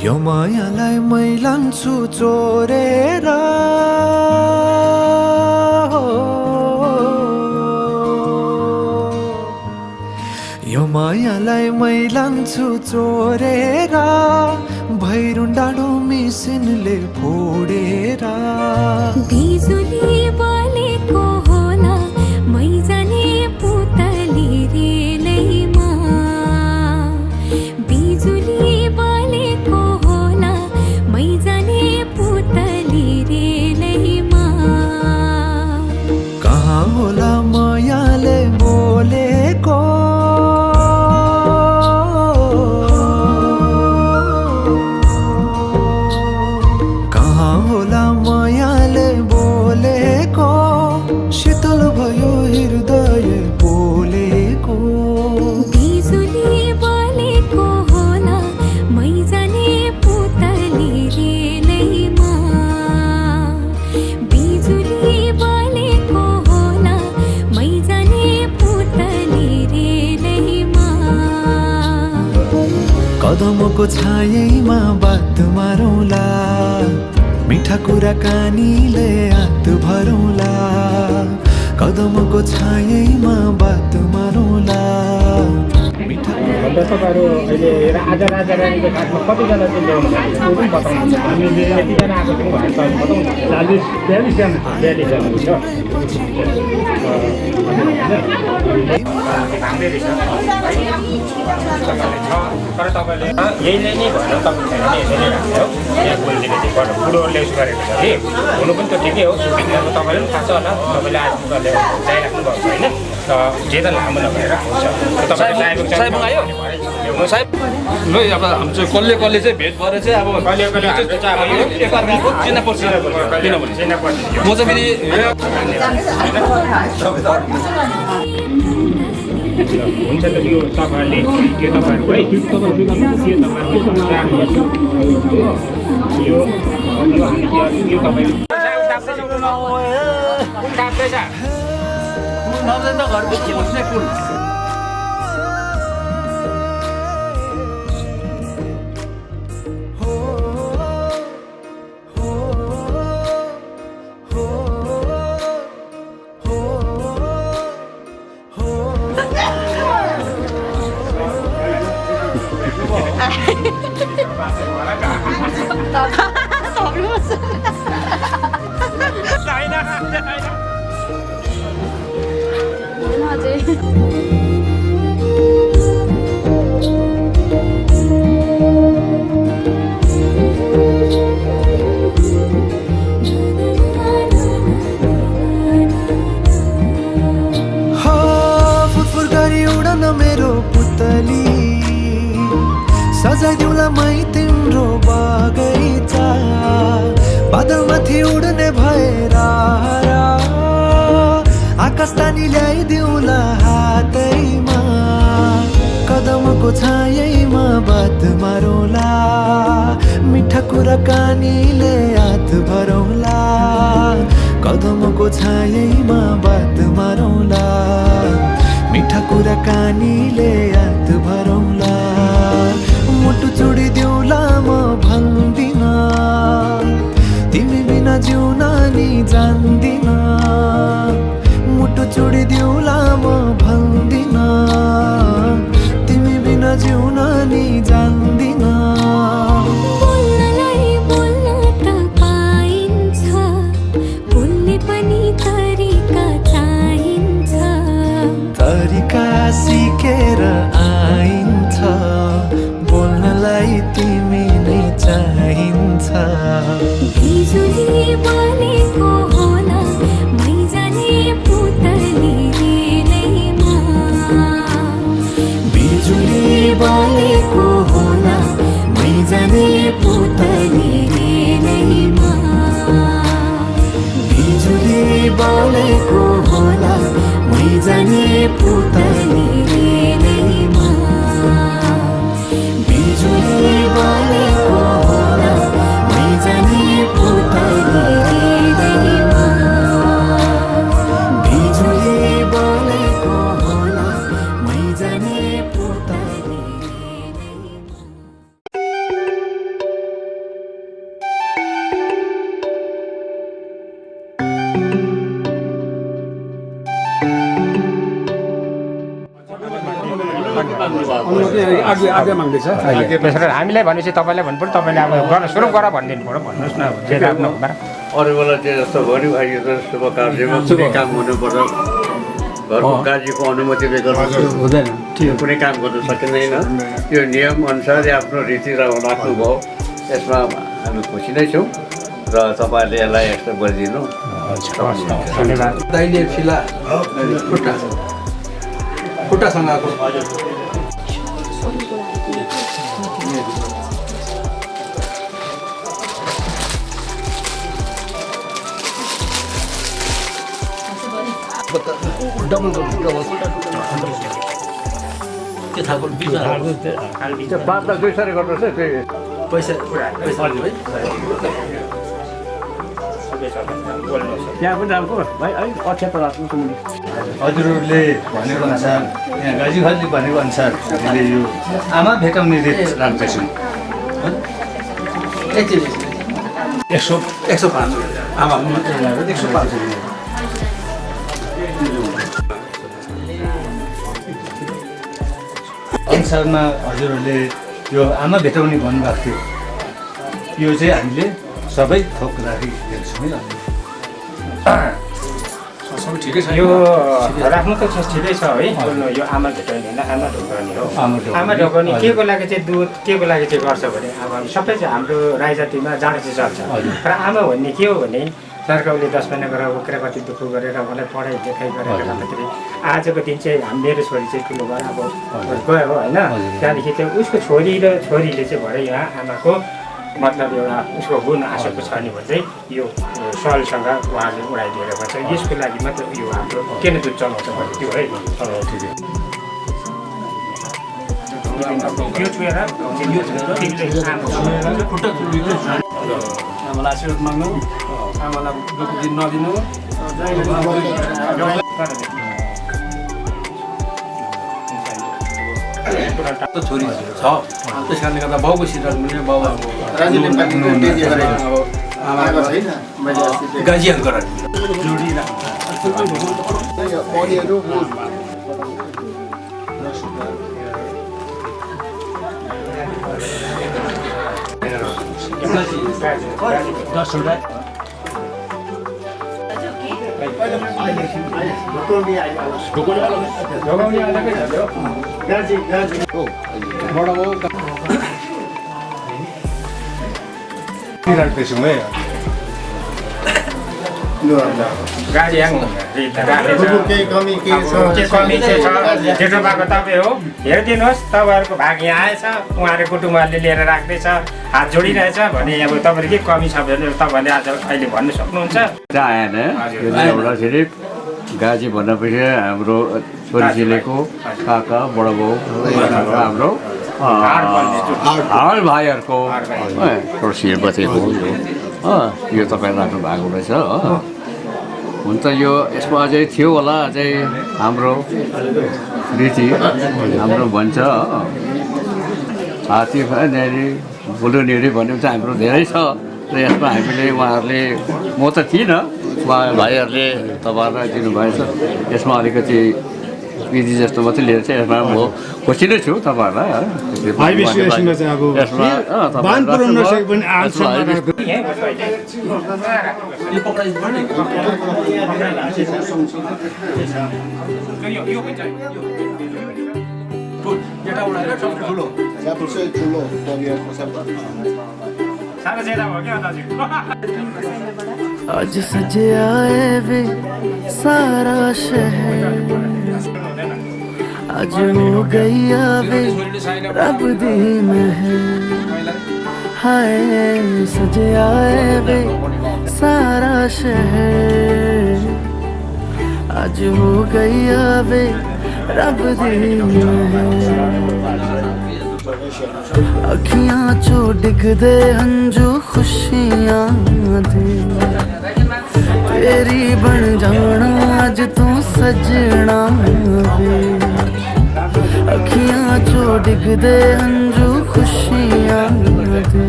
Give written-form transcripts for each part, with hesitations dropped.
यो मायालाई मै लान्छु चोरेर यो मायालाई मै लान्छु चोरेर भैरुन डाँडो मिसिनले फोडेर बिजुली बलेको होला मै जाने पुतली रेलैमा बिजुली बलेको होला मै जाने पुतली रेलैमा कहाँ होला मायाले बोलेको कहाँ होला मायाले बोलेको शीतल भयो हृदय बोलेको बिजुली बलेको होला मै जाने पुतली रेलैमा बिजुली बलेको होला मै जाने पुतली रेलैमा कदमको छायैमा बात मारौँला मिठा कुराकानीले हात भरौँला कदमको छायैमा बात मारौँला मिठा तपाईँहरू अहिले आज राजा रानीको घाटमा कतिजना चाहिँ ल्याउनु भएको त्यो पनि बताउनु हामीले यतिजना आएको थियौँ भनेर त बताउँ 42जना छ तर तपाईँले यहीले नै भनेर तपाईँ यसरी राख्यो यहाँ बोलिदिएको थियो बुढो ल्याउस गरेको छ कि हुनु पनि त ठिकै हो तपाईँले पनि थाहा छ होला तपाईँले आज चाहिराख्नु भएको छ होइन जे त लामो नभएर हुन्छ साहेब आयो साहेब ल अब हाम्रो चाहिँ कसले कसले चाहिँ भेट भएर चाहिँ अब एकअर्काको चिनापर्छ किनभने म चाहिँ फेरि हुन्छ त यो तपाईँहरूले के तपाईँहरूको है यो फुरफुर गरी उडन मेरो पुतली सजाइदिउँला मै तिम्रो बगैँचा बादलमाथि उड्ने भएर आकाश तानी ल्याइदिउँला हातैमा कदमको छायैमा बात मारौँला मिठा कुराकानीले हात भरौँला कदमको छायैमा बात मारौँला मिठा कुराकानीले हात भरौँला मुटु छोडिदेऊला म भन्दिन तिमी बिना जिउन नि जान्दिन मुटु छोडिदेऊला म भन्दिन तिमी बिना जिउन नि जान्दिन बोल्नलाई बोल्न त पाइन्छ बोल्ने पनि तरिका चाहिन्छ तरिका सिकेर आइन्छ बोल्नलाई तिमी नै चाहिन्छ बिजुली बलेको होला मै जाने पुतली रेलैमा बिजुली बलेको होला मै जाने पुतली रेलैमा बिजुली बलेको होला मै जाने पुतली रेलैमा त्यसो हामीलाई भनेपछि तपाईँलाई भन्नु पऱ्यो तपाईँले अब गर्न सुरु गर भनिदिनु पऱ्यो भन्नुहोस् न जे राम्रो हुँदा अरू बेला त्यो जस्तो भन्यो अहिले त शुभ कार्यमा कुनै काम गर्नुपर्छ घरको कार्यको अनुमति हुँदैन कुनै काम गर्नु सकिँदैन यो नियम अनुसार आफ्नो रीति राख्नुभयो यसमा हामी खुसी नै छौँ र तपाईँहरूले यसलाई एक्सेप्ट गरिदिनु धन्यवाद दाहिने फिला खुट्टासँगको बात त दुईसरी गर्नुहोस् है पैसा त्यहाँ पनि राम्रो भाइ है अक्षर राख्नु हजुरहरूले भनेको अनुसार यहाँ गाजीहरूले भनेको अनुसार हामीले यो आमा भेटाउने रेट राख्दैछौँ 105 आमा 105 अनुसारमा हजुरहरूले यो आमा भेटाउने भन्नुभएको थियो यो चाहिँ हामीले सबै थोक राखिदिएको छौँ है सबै ठिकै छ यो राख्नु त ठिकै छ है यो आमा ढोकनी होइन आमा ढोकनी हो आमा ढोकनी के को लागि चाहिँ दुध के को लागि चाहिँ गर्छ भने अब सबै चाहिँ हाम्रो राई जातिमा जाँड चाहिँ चल्छ र आमा भन्ने के हो भने सरकारले 10 महिना गरेर उक्रा कति दुःख गरेर मलाई पढाइ लेखाइ गरेर गर्दाखेरि आजको दिन चाहिँ मेरो छोरी चाहिँ ठुलो भएर अब गयो होइन त्यहाँदेखि चाहिँ उसको छोरी र छोरीले चाहिँ भरे यहाँ आमाको मतलब एउटा उसको गुण आशेको छ नि भने चाहिँ यो सलसँग उहाँले उडाइदिएर भन्छ यसको लागि मात्र यो हाम्रो किन दुध चलाउँछ भने त्यो है यो छोएर आमालाई आशीर्वाद माग्नु आमालाई दुःख दिन नदिनु छोरी छ त्यस कारणले गर्दा बाउको सिद्धान्त पनि बाउ अब गाजी अङ्कर राख्दैछौँ है जेठो बाको तपाईँ हो हेरिदिनुहोस् तपाईँहरूको भाग यहाँ आएछ उहाँहरू कुटुम्बहरूले लिएर राख्दैछ हात जोडिरहेछ भने अब तपाईँले के कमी छ भने तपाईँले आज अहिले भन्नु सक्नुहुन्छ आएन एउटा गाजी भनेपछि हाम्रो छोरीचेलीको काका बडाबाउ हाम्रो हाल भाइहरूको श्रीमतीको यो तपाईँ राख्नु भएको रहेछ हुन त यो यसमा अझै थियो होला अझै हाम्रो रीति हाम्रो भन्छ हात्ती बुलुनेरी भन्ने चाहिँ हाम्रो धेरै छ र यसमा हामीले उहाँहरूले म त थिइनँ उहाँ भाइहरूले तपाईँहरूलाई दिनुभएछ यसमा अलिकति विधि जस्तो मात्रै लिएर चाहिँ यसमा म खुसी नै छु आज सजे आए वे सारा शहर आज हो गई आवे रब दी महर हाय सजे आए वे सारा शहर आज हो गई आवे रब दी महर अखियां चो डिग दे हंजू खुशियां दे तेरी बन जाना अज तू सजना वे अखियां चो डिग दे हंजू खुशियां दे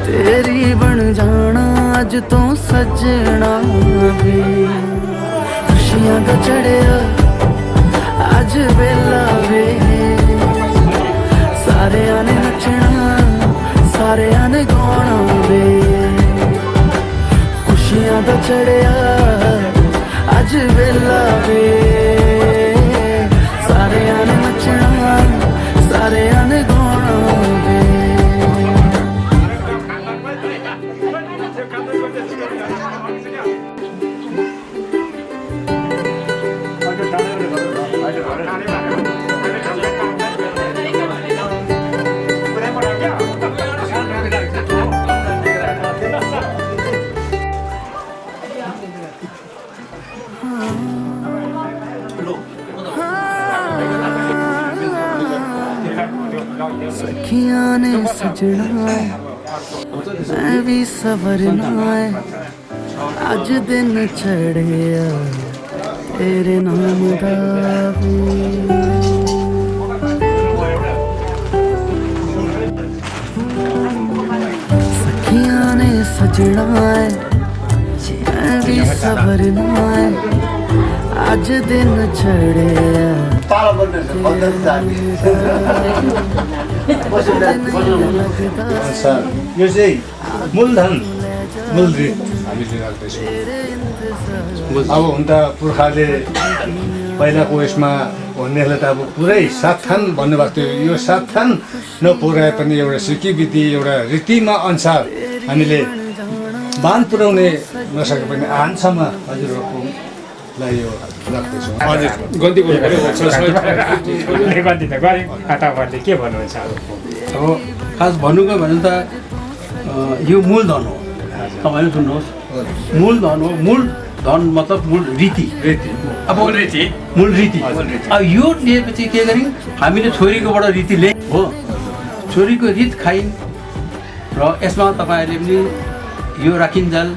तेरी बन जाना अज तू सजना वे खुशियां दा चढ़िया अज वेला वे सखियां ने सजना है मैं भी सवरना है अज दिन चढ़िया तेरे नाम दा सखियां ने सजना है मैं भी सवरना है अज दिन चढ़िया यो चाहिँ मूलधन मूलरीत हामीले राख्दैछौँ अब हुन त पुर्खाले पहिलाको यसमा भन्नेहरूले त अब पुरै 7 थान भन्नुभएको थियो यो 7 थान नपुर्याए पनि एउटा सिक्किविधि एउटा रीतिमा अनुसार हामीले बान पुर्याउने नसके पनि आहानसम्म हजुरहरूकोलाई यो राख्दैछौँ हजुर गन्ती बोल्नु गन्ती त गरेँ तपाईँहरूले के भन्नुहुन्छ अब खास भन्नुको भने त यो मूलधन हो तपाईँले सुन्नुहोस् मूलधन हो मूलधन मतलब मूल रीति अब मूल रीति अब यो लिएपछि के गर्यौँ हामीले छोरीकोबाट रीति ले हो छोरीको रीत खाइन् र यसमा तपाईँहरूले पनि यो राखिन्जाल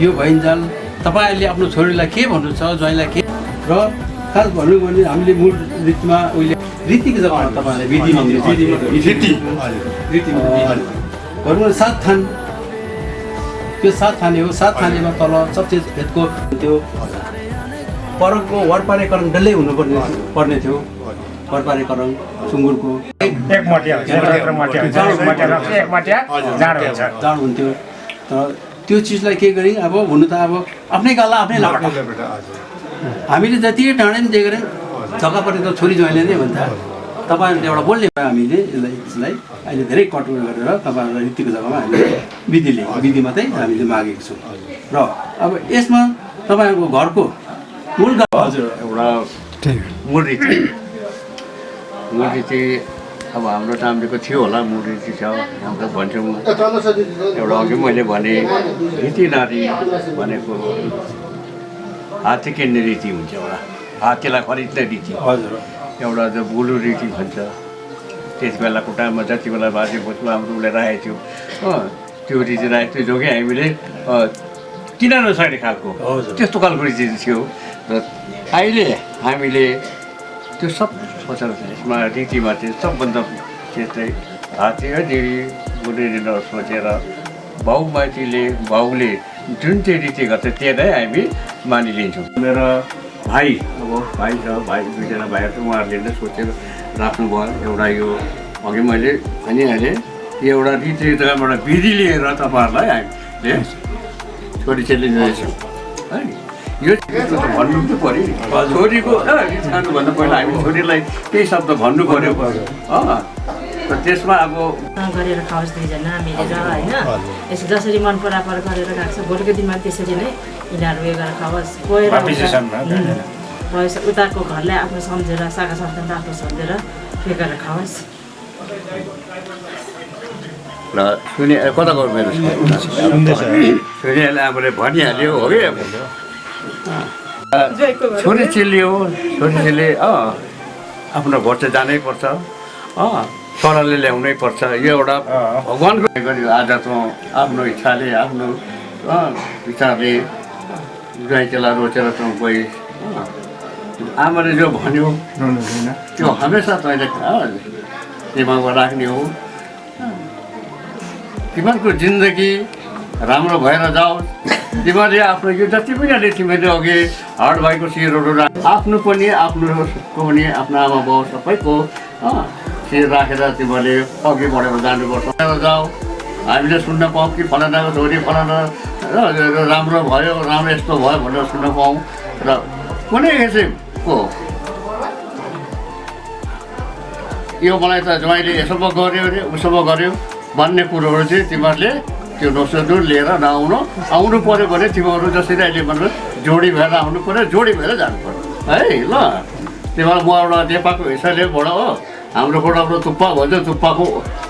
यो भइन्जाल तपाईँहरूले आफ्नो छोरीलाई के भन्नु छ ज्वाइँलाई के र खास भन्नु भने हामीले मूल रीतिमा उहिले रीतिको जग्गामा तपाईँहरूले भनौँ 7 थान त्यो 7 थाने हो 7 थानेमा तल सबसे भेदको त्यो परको वरपारेकरण डल्लै पर्ने थियो वरपारेकरण सुँगुरको जाँड हुन्थ्यो तर त्यो चिजलाई के गऱ्यौँ अब हुनु त अब आफ्नै गाला आफ्नै लाग्छ हामीले जति टाढै जे गऱ्यौँ जग्गा पऱ्यो त छोरी ज्वाइँले नै भन्छ तपाईँहरूले एउटा बोल्ने भयो हामीले यसलाई अहिले धेरै कन्ट्रोल गरेर तपाईँहरूलाई रीतिको जग्गामा हामीले विधि मात्रै हामीले मागेको छौँ र अब यसमा तपाईँहरूको घरको मूल हजुर एउटा मूल रीति अब हाम्रो टाइमको थियो होला मूल रीति छ हामी त भन्छौँ एउटा अघि मैले भने रीति नारी भनेको हात्ती किन्ने रीति हुन्छ एउटा हात्तीलाई खरिद्ने रीति हजुर एउटा जो बुलु रीति भन्छ त्यस बेलाको टाइममा जति बेला बाजे बोजू हाम्रो उसले राखेको थियो त्यो रीति राखेको थियो जो कि हामीले किन नसक्ने खालको त्यस्तो खालको रीति थियो र अहिले हामीले त्यो सब सोचेर यसमा रीतिमा चाहिँ सबभन्दा त्यस्तै हात्ती दिदी बुढीले नसोचेर बाउले जुन चाहिँ रीति गर्छ त्यही हामी मानिलिन्छौँ मेरो भाइ अब भाइ छ भाइ दुईजना भाइहरू छ उहाँहरूले नै सोचेर राख्नुभयो एउटा यो अघि मैले भनिहालेँ यो एउटा रीतिबाट विधि लिएर तपाईँहरूलाई हामीले छोरी चेली दिँदैछौँ है यो भन्नु त पऱ्यो छोरीको जानुभन्दा पहिला हामी छोरीलाई केही शब्द भन्नु पऱ्यो र त्यसमा अब गरेर खाओस् दुईजना मिलेर होइन यसो जसरी मन परापर गरेर राख्छ भोलिको दिनमा त्यसरी नै यिनीहरू उयो गरेर खाओस् गएर उताको घरलाई आफ्नो सम्झेर शाखा सन्तान आफ्नो सम्झेर के गरेर खाओस् र सुने कता गर्नु मेरो सुनेले आमाले भनिहाल्यो हो कि छोरी चेली हो छोरी चेली आफ्नो घर चाहिँ जानै पर्छ छोराले ल्याउनै पर्छ यो एउटा भगवान्को गर्यो आज त आफ्नो इच्छाले आफ्नो विचारले गाई चेला रोचेर त गई आमाले जो भन्यो त्यो हमेसा तैँले दिमागमा राख्ने हो तिमीहरूको जिन्दगी राम्रो भएर जाओस् तिमीहरूले आफ्नो यो जति पनि अहिले तिमीले अघि हार्ड भएको शिरहरू आफ्नो पनि आफ्नोको पनि आफ्नो आमा बाउ सबैको शिर राखेर तिमीहरूले अघि बढेर जानुपर्छ जाऊ हामीले सुन्न पाऊँ कि फलानाको छोरी फलाना राम्रो भयो राम्रो यस्तो भयो भनेर सुन्न पाऊँ र कुनै किसिमको यो मलाई त ज्वाइँले यसो पो गर्यो अरे उसो पो गर्यो भन्ने कुरोहरू चाहिँ तिमीहरूले त्यो नसोध्नु लिएर आउनु पऱ्यो भने तिमीहरू जसरी अहिले भनेर जोडी भएर आउनु पऱ्यो जोडी भएर जानु पऱ्यो है ल तिमीलाई म एउटा नेपालको हिसाबले बाट हो हाम्रोबाट एउटा थुक्पा भन्छ थुक्पाको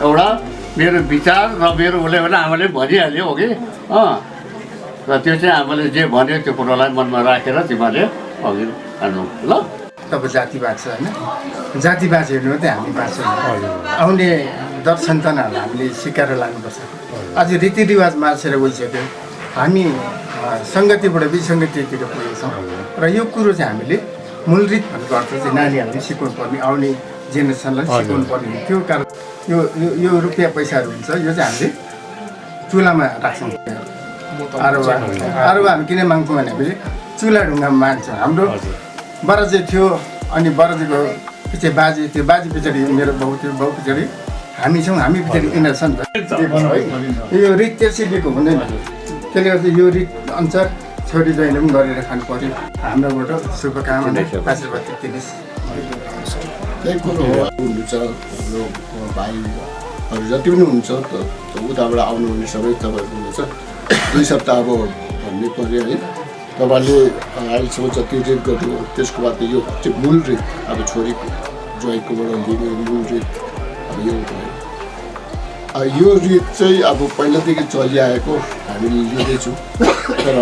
एउटा मेरो विचार र मेरो उसले भने आमाले भनिहाल्यो हो कि र त्यो चाहिँ आमाले जे भन्यो त्यो कुरोलाई मनमा राखेर तिमीहरूले अघि हाल्नु ल तपाईँ जाति बाँच्छ होइन जाति बाँच्यो भने मात्रै हामी बाँच्छौँ आउने दर सन्तानहरूलाई हामीले सिकाएर लानुपर्छ अझ रीतिरिवाज मार्छेर गइसक्यो हामी सङ्गतिबाट विसङ्गतितिर पुगेछौँ र यो कुरो चाहिँ हामीले मूलरीत भन्ने अर्थ चाहिँ नानीहरूले सिकाउनु पर्ने आउने जेनेरेसनलाई सिकाउनु पर्ने त्यो कारण यो रुपियाँ पैसाहरू हुन्छ यो चाहिँ हामीले चुलामा राख्छौँ अरूवा हामी किन माग्छौँ भनेपछि चुला ढुङ्गामा माग्छौँ हाम्रो बराजे थियो अनि बराजेको पछि बाजे त्यो बाजे पछाडि मेरो बाउ थियो बाउ पछाडि हामी छौँ हामी पछाडि यिनीहरू छ नि त यो रीत त्यसैको हुँदैन त्यसले गर्दा यो रीत अनुसार छोरी ज्वाइँले पनि गरेर खानु पर्यो हाम्रोबाट शुभकामना आशीर्वाद दिनुहोस् त्यही कुरो हुनुहुन्छ हाम्रो भाइहरू जति पनि हुन्छ उताबाट आउनुहुने सबै तपाईँहरू हुनुहुन्छ 2 सप्ताह अब भन्नै पऱ्यो है तपाईँले अहिलेसम्म जति रित गर्नु त्यसको बाद यो चाहिँ मूल रित अब छोरीको ज्वाइँकोबाट लिने मूल रित अब यो भयो यो रित चाहिँ अब पहिलादेखि चलिआएको हामीले लिँदैछौँ तर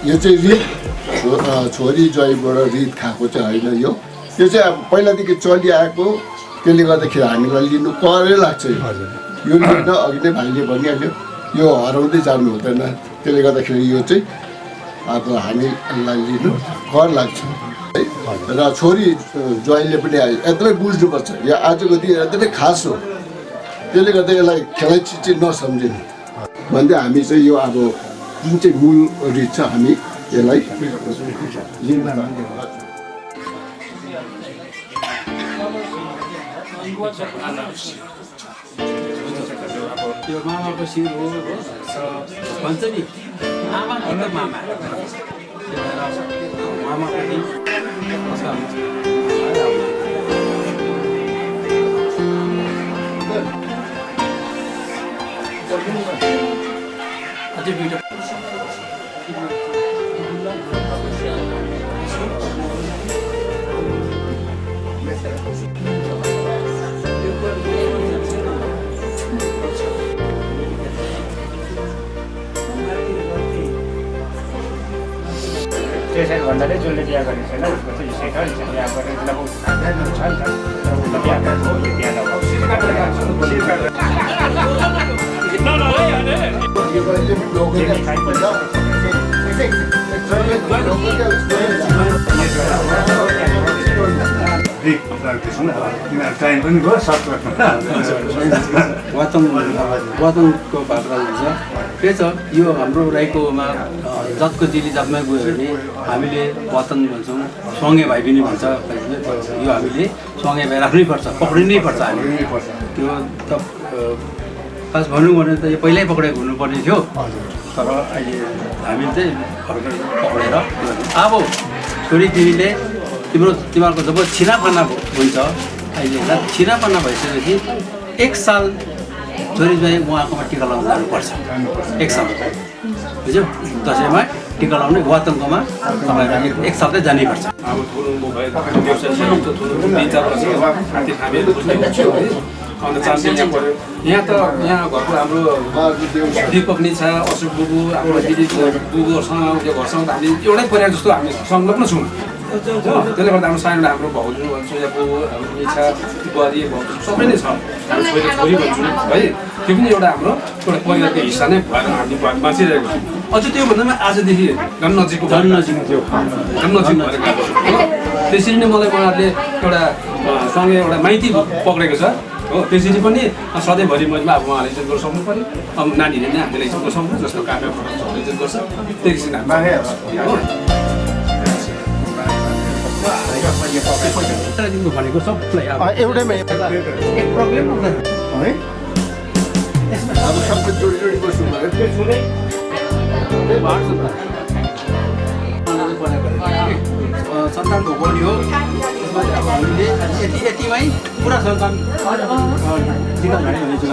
यो चाहिँ रित छोरी ज्वाइँबाट रित खाएको चाहिँ होइन यो चाहिँ अब पहिलादेखि चलिआएको त्यसले गर्दाखेरि हामीलाई लिनु करै लाग्छ यो लिन अघि नै भाइले भनिहाल्यो यो हराउँदै जानु हुँदैन त्यसले गर्दाखेरि यो चाहिँ अब हामीलाई लिनु कर लाग्छ है र छोरी ज्वाइँले पनि एकदमै बुझ्नुपर्छ यो आजको दिन एकदमै खास हो त्यसले गर्दा यसलाई खेलाइची चाहिँ नसम्झिनु भन्दै हामी चाहिँ यो अब जुन चाहिँ मूल रित छ हामी यसलाई लिनु त्यो मामाको शिर हो भन्छ नि आमा भन्दा मामा मामा पनि अझै दुईटा त्यसरी भन्नाले जसले बिहा गरेको छैन उसको चाहिँ विषय छ बिहा गरेर उसलाई छ नि त उसले बिहा गरेको हो बिहा टाइम पनि भयो वातनको भाषा हुन्छ त्यही छ यो हाम्रो राईकोमा जतको दिली जातमा गयो भने हामीले वतन भन्छौँ सँगै भाइ पनि भन्छ यो हामीले सँगै भाइ राख्नै पर्छ पक्रिनै पर्छ हामीले त्यो त खास भनौँ भने त यो पहिल्यै पक्रेको हुनुपर्ने थियो तर अहिले हामीले चाहिँ पक्रेर अब छोरी तिमीले तिमीहरूको जब छिनाफाना हुन्छ अहिले छिनाफाना भइसकेपछि 1 साल छोरी ज्वाइँ उहाँकोमा टिका लगाउन जानुपर्छ 1 साल बुझ्यौ दसैँमा टिका लगाउने वातनकोमा तपाईँहरू 1 साल चाहिँ जानैपर्छ अब ठुलो मोबाइल अन्त चान्स यहाँ पऱ्यो यहाँ त यहाँ घरको हाम्रो दिपक नि छ अशोक बुबु हाम्रो दिदी बुबुहरूसँग त्यो घरसँग त हामी एउटै परिवार जस्तो हामी संलग्न छौँ त्यसले गर्दा हाम्रो सानो हाम्रो भाउजू भन्छु या बुबु हाम्रो इच्छा बुहारी भाउजू सबै नै छ हामी छोरी भन्छु है त्यो पनि एउटा हाम्रो एउटा परिवारको हिस्सा नै भएर हामी बाँचिरहेको छौँ अझ त्यो भन्दामा आजदेखि झन् नजिक भएर गएको त्यसरी नै मलाई उहाँहरूले एउटा सँगै एउटा माइती पक्रेको छ हो त्यसरी पनि सधैँभरि मजमा अब उहाँले इज्जत गर्न सक्नु पऱ्यो अब नानीहरूले नै हामीले इज्जत गर्न सक्नु जस्तो काममा सबले इज्जत गर्छ त्यही किसिमले दिनको भनेको सबलाई एउटैमा अब सबै जोडी जोडी बस्नु सन्तान भोगोनी हो त्यसमा चाहिँ अब हामीले यतिमै पुरा सन्तान टिका झाडी हुनेछु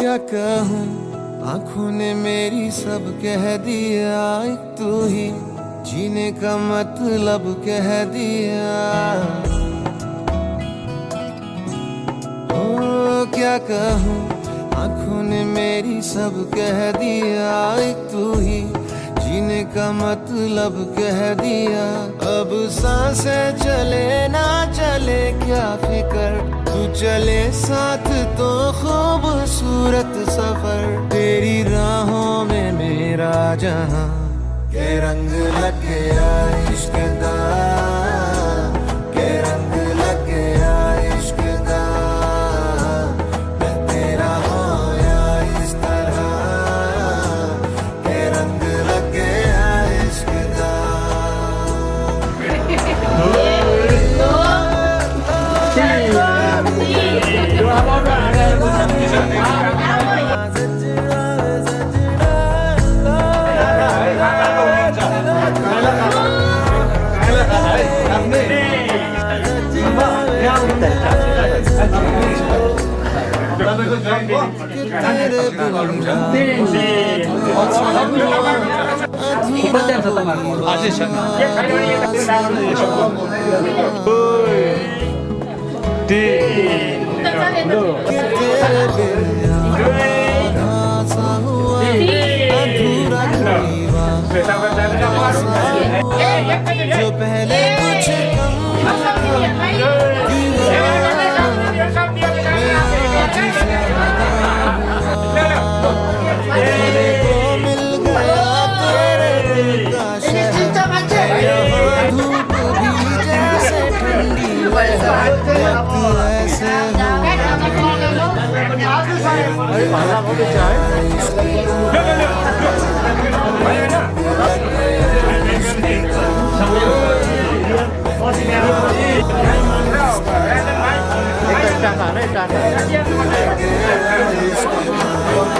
क्या कहूँ आँखों ने मेरी सब कह दिया, एक तू ही जीने का मतलब कह दिया। ओ क्या कहूँ आँखों ने मेरी सब कह दिया, एक तू ही जीने का मतलब कह दिया। अब सांसें चले ना चले क्या फिकर, तू चले साथ तो खूबसूरत सफर। तेरी राहों में मेरा जहां के रंग लग गया इश्क दा, के रंग लग गया इश्क दा। मैं तेरा होया इस तरह के रंग लग गया इश्क दा। जो पहले कुछ कम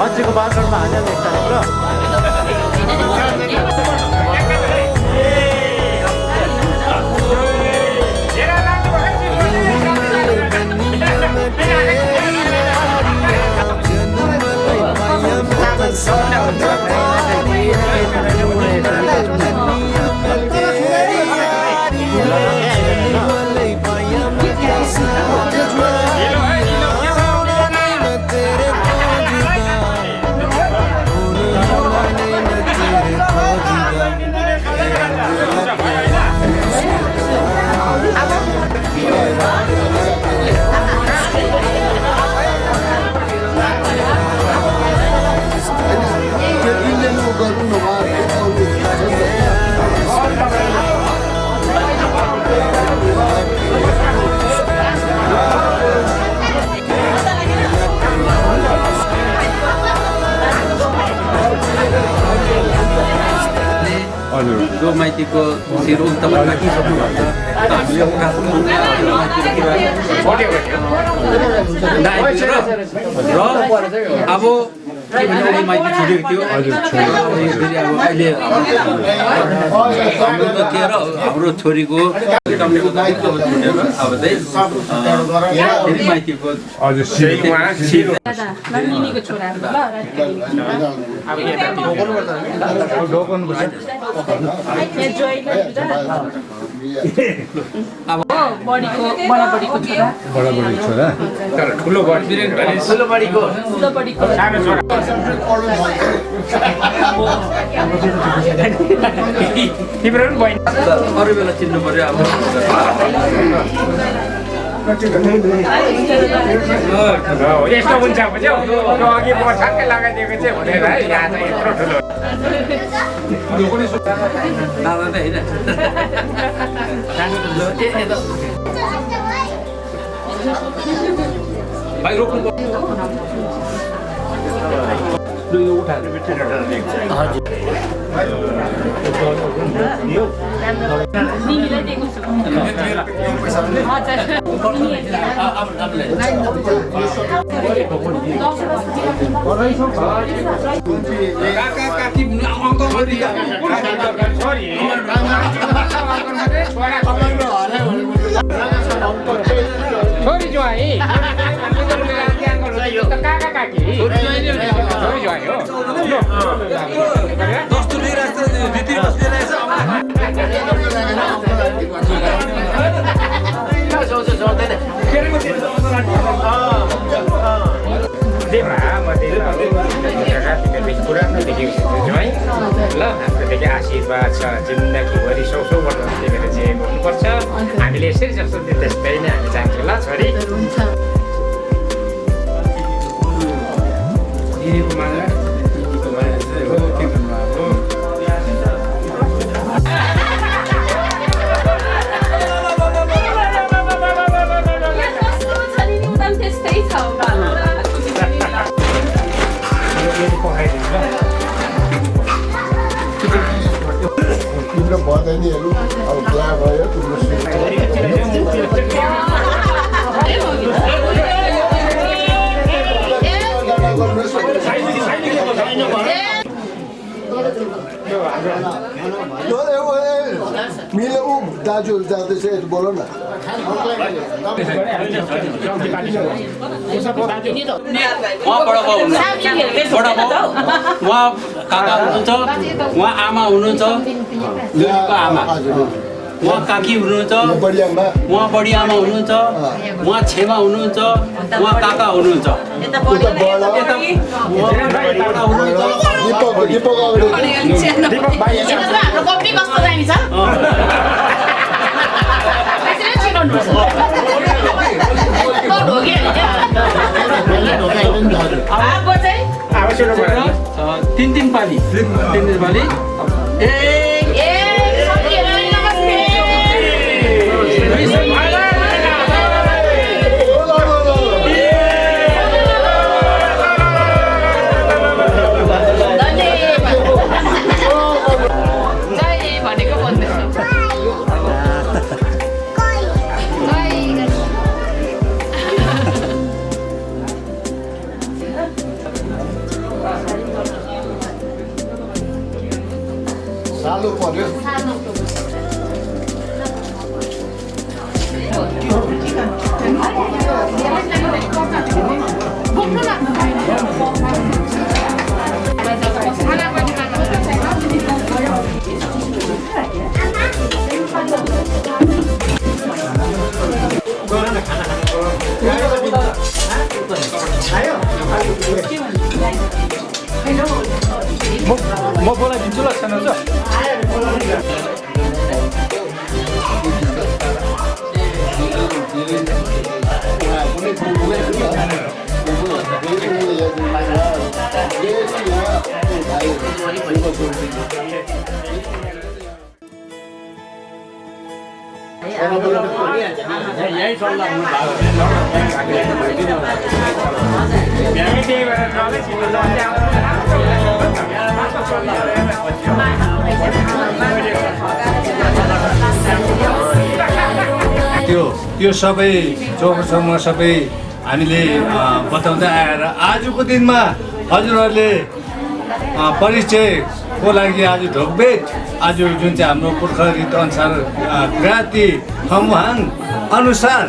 मान्छेको बाटोमा हाल्यो जो माइतीको शिर उल्टामा राखिसक्नु भएको छ हामीले अब के भने माइती छोडेको थियो फेरि अब अहिले हाम्रो त के र हाम्रो छोरीको छुटेर अब फेरि माइतीको बडाबडीको छोरा तर ठुलो बडीको सानो छोरा तिम्रो पनि बहिनी अरू बेला चिन्नु पर्यो अब यस्तो हुन्छ अघि म ठ्याक्कै लगाइदिएको चाहिँ हुँदैन है यहाँ चाहिँ यत्रो ठुलो दादा त होइन भाइ रोक्नु छोरी ज्वाइँ काका काकी छोरी ज्वाइँ हो पुरानो देखेको छु है ल हाम्रोदेखि आशीर्वाद छ जिन्दगीभरि सौ वर्ष देखेर चाहिँ भन्नुपर्छ हामीले यसरी जस्तो त्यस्तै नै हामी चाहन्छौँ ल छोरी तिम्रो बधाइनीहरू अब बिहा भयो तिम्रो मिले ऊ दाजुहरू जाँदैछ यता बोल न उहाँ काका हुनुहुन्छ उहाँ आमा हुनुहुन्छ आमा उहाँ काकी हुनुहुन्छ उहाँ बडी आमा हुनुहुन्छ उहाँ छेमा हुनुहुन्छ उहाँ काका हुनुहुन्छ तीन पाली सालो पर्यो म बोलाइदिन्छु ल सानो यही सल्लाह त्यो सबै चौकसम्म सबै हामीले बताउँदै आएर आजको दिनमा हजुरहरूले परिचयको लागि आज ढोकबेट आज जुन चाहिँ हाम्रो पुर्खा रीति अनुसार क्रान्ति खमुहाङ अनुसार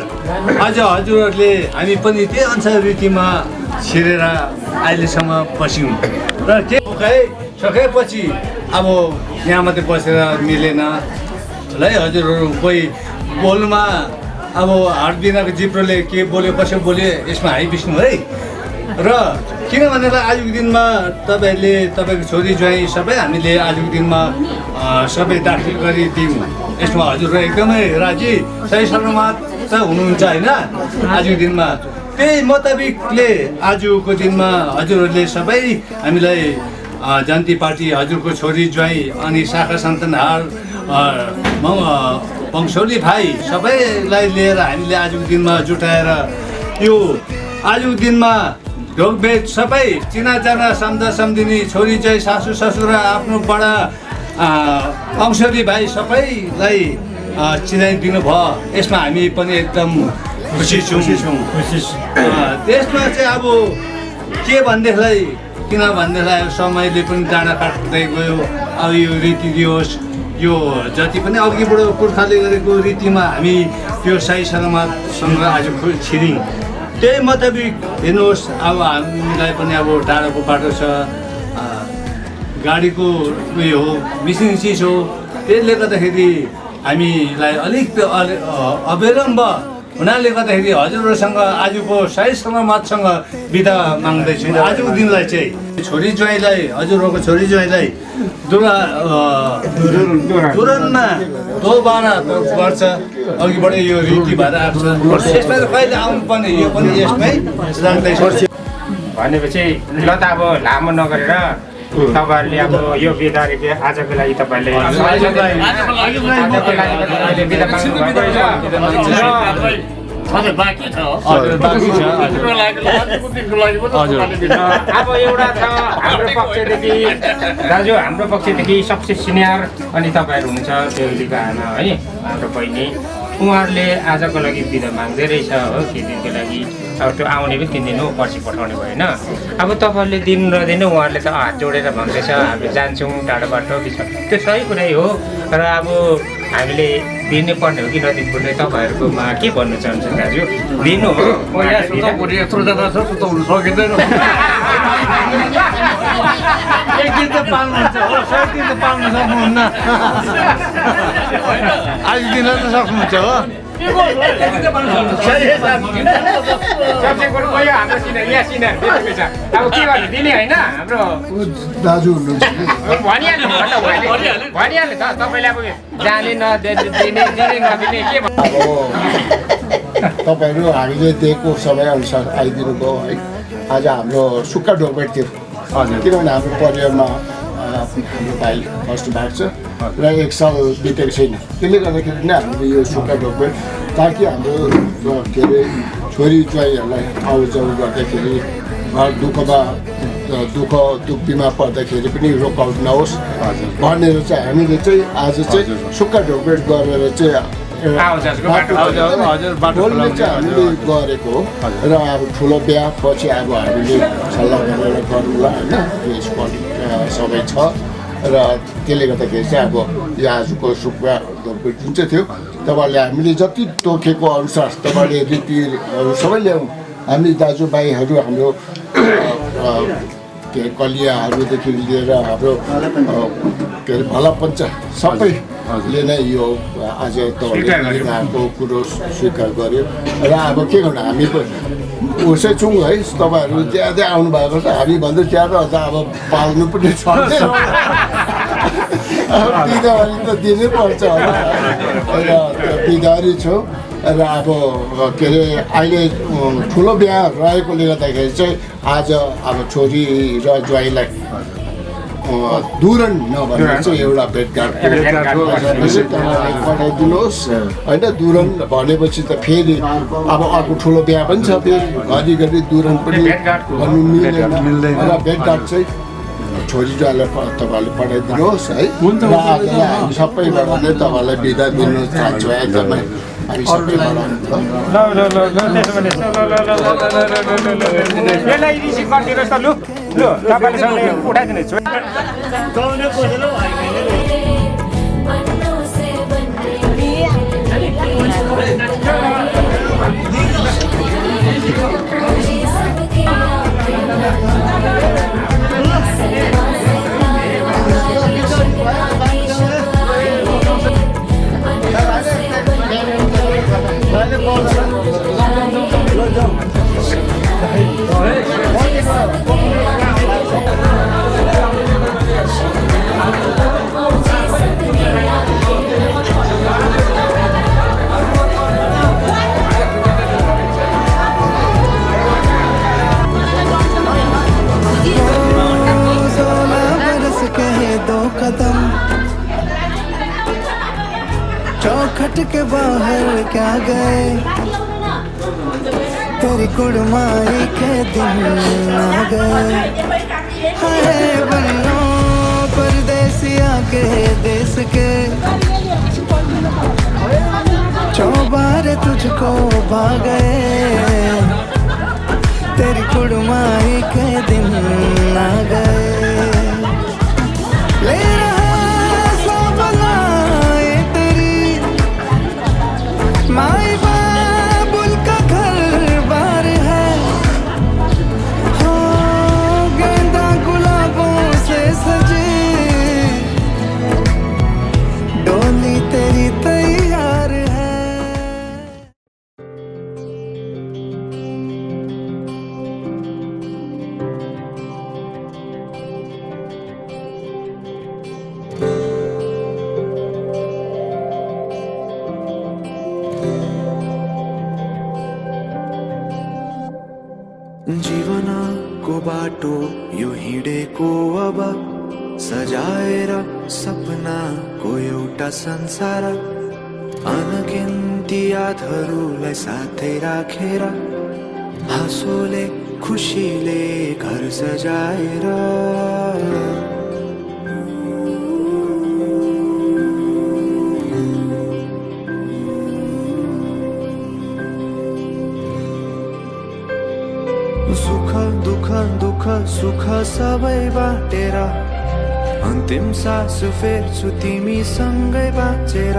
आज हजुरहरूले हामी पनि त्यही अनुसार रीतिमा छिरेर अहिलेसम्म बस्यौँ र के सकेपछि अब यहाँ मात्रै बसेर मिलेन है हजुरहरू कोही बोल्नुमा अब हातबिनाको जिब्रोले के बोल्यो कसो बोल्यो यसमा हाइबिस्नु है र किनभने आजको दिनमा तपाईँहरूले तपाईँको छोरी ज्वाइँ सबै हामीले आजको दिनमा सबै दाखिल गरिदियौँ यसमा हजुर एकदमै राजी सही सलामत त हुनुहुन्छ होइन आजको दिनमा त्यही मुताबिकले आजको दिनमा हजुरहरूले सबै हामीलाई जनता पार्टी हजुरको छोरी ज्वाइँ अनि शाखा सन्तानहार वंशौली भाइ सबैलाई लिएर हामीले आजको दिनमा जुटाएर यो आजको दिनमा ढोकबेट सबै चिनाजाना सम्झा सम्झिनी छोरी चाहिँ सासू ससुरा आफ्नो बडा वंशौली भाइ सबैलाई चिनाइदिनु भयो यसमा हामी पनि एकदम खुसी छौँ त्यसमा चाहिँ अब के भनेदेखिलाई किनभनेदेखिलाई समयले पनि डाँडा काट्दै गयो अब यो रीतिरिवाज यो जति पनि अघिबाट पुर्खाले गरेको रीतिमा हामी त्यो सही सलामतसँग आज छिर्यौँ त्यही मुताबिक हेर्नुहोस् अब हामीलाई पनि अब टाढोको बाटो छ गाडीको उयो हो मिसिङ चिज हो त्यसले गर्दाखेरि हामीलाई अलिक अविलम्ब हुनाले गर्दाखेरि हजुरहरूसँग आजको सही सलामतसँग बिदा माग्दैछु आजको दिनलाई चाहिँ छोरी ज्वाइँलाई हजुरहरूको छोरी ज्वाइँलाई तुरन्तमा दोबारा गर्छ अघिबाट यो रीति भएर आएको छ यसमा कहिले आउनुपर्ने यो पनि यसमै राख्दैछु भनेपछि ल त अब लामो नगरेर तपाईँहरूले अब यो बिदारी आजको लागि तपाईँहरूले बिदा बाँकी छ अब एउटा छ हाम्रो पक्षदेखि दाजु हाम्रो पक्षदेखि सबसे सिनियर अनि तपाईँहरू हुनुहुन्छ बेहुलीको आमा है हाम्रो बहिनी उहाँहरूले आजको लागि बिदा माग्दै रहेछ हो केही दिनको लागि अब त्यो आउने पनि 3 दिन हो पर्सि पठाउने भएन अब तपाईँहरूले दिन र दिन उहाँहरूले त हात जोडेर भन्दैछ हामी जान्छौँ टाढो बाटो त्यो सही कुरै हो र अब हामीले दिनै पर्ने हो कि नदिनु पर्ने तपाईँहरूकोमा के भन्नु चाहन्छ दाजु दिनु हो यत्रो जाँदा छ सुताउनु सकिँदैन एक दिन त पाल्नुहुन्छ हो 7 दिन त पाल्नु सक्नुहुन्न आज दिन त सक्नुहुन्छ हो अब के गर्नु दिने होइन हाम्रो दाजु हुनुहुन्छ भनिहाल्नु त तपाईँले अब जाने नदिने नदिने के अब तपाईँहरू हामीले दिएको समयअनुसार आइदिनु भयो है आज हाम्रो सुक्खा ढोकबेट थियो किनभने हाम्रो परिवारमा हाम्रो भाइ फर्स्ट भएको छ र 1 साल बितेको छैन त्यसले गर्दाखेरि नै हामीले यो सुक्खा ढोकबेट ताकि हाम्रो के अरे छोरी ज्वाइँहरूलाई आउजाउ गर्दाखेरि घर दुःख बिमार पर्दाखेरि पनि रोकआउट नहोस् भनेर चाहिँ हामीले चाहिँ आज चाहिँ सुक्खा ढोकबेट गरेर चाहिँ बोल्ने चाहिँ हामीले गरेको र अब ठुलो बिहा पछि अब हामीले सल्लाह गरेर गरौँला होइन यसपल्ट सबै छ र त्यसले गर्दाखेरि चाहिँ अब यो आजको सुक्खा जुन चाहिँ थियो तपाईँहरूले हामीले जति तोकेको अनुसार तपाईँले रीतिहरू सबै ल्याउँ हामी दाजुभाइहरू हाम्रो के अरे कलियाहरूदेखि लिएर हाम्रो के अरे भलापञ्च सबैले नै यो आज तपाईँले आएको कुरो स्वीकार गर्यो र अब के गर्नु हामी उसै छौँ है तपाईँहरू ज्यादै आउनुभएको छ हामीभन्दा ज्यादा अझ अब पाल्नु पनि छ बिदावारी त दिनै पर्छ होला र त्यो बिदावारी छौँ र अब के अरे अहिले ठुलो बिहा रहेकोले गर्दाखेरि चाहिँ आज अब छोरी र ज्वाइँलाई दुरन नभनेर चाहिँ एउटा भेटघाट पठाइदिनुहोस् होइन दुरन भनेपछि त फेरि अब अर्को ठुलो बिहा पनि छ फेरि घरिघरि दुरन पनि भन्नु मिल्दैन र भेटघाट चाहिँ छोरी ज्वाइँलाई तपाईँहरूले पठाइदिनुहोस् है र आजलाई हामी सबैबाट नै तपाईँलाई बिदा दिनु चाहन्छु एकदमै हामी सबैबाट चौखट के बाहर क्या गए तेरी कुड़माई के दिन आ गए हाय बन्नो परदेसिया के देश के चौबारे तुझको भा गए तेरी कुड़माई के दिन आ गए ले माई बाबुल का घर बार है हो गेंदा गुलाबों से सजी डोली तेरी तैयार है जीवनको बाटो यो हिँडेको अब सजाएर सपनाको एउटा संसार अनगिन्ती यादहरूलाई साथै राखेर हाँसोले खुसीले घर सजाएर सुख दुःख दुःख सुख सबै बाटेर अन्तिम सास फेर्छु तिमीसँगै बाँचेर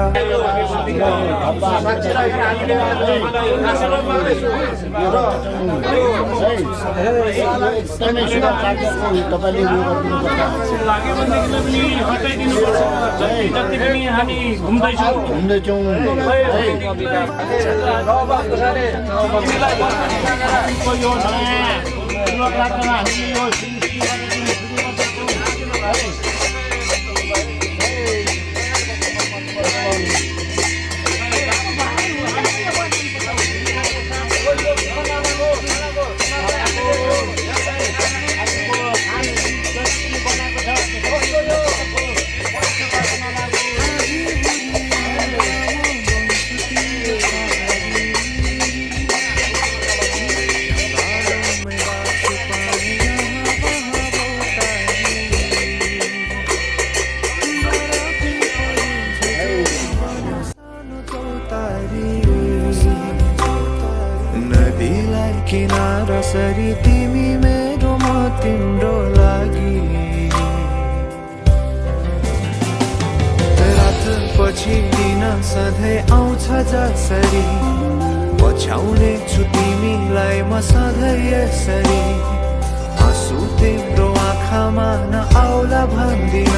सधैँ आउँछ जसरी पछ्याउने छु तिमीलाई म सधैँ यसरी आँसु तिम्रो आँखामा नआउला भन्दिन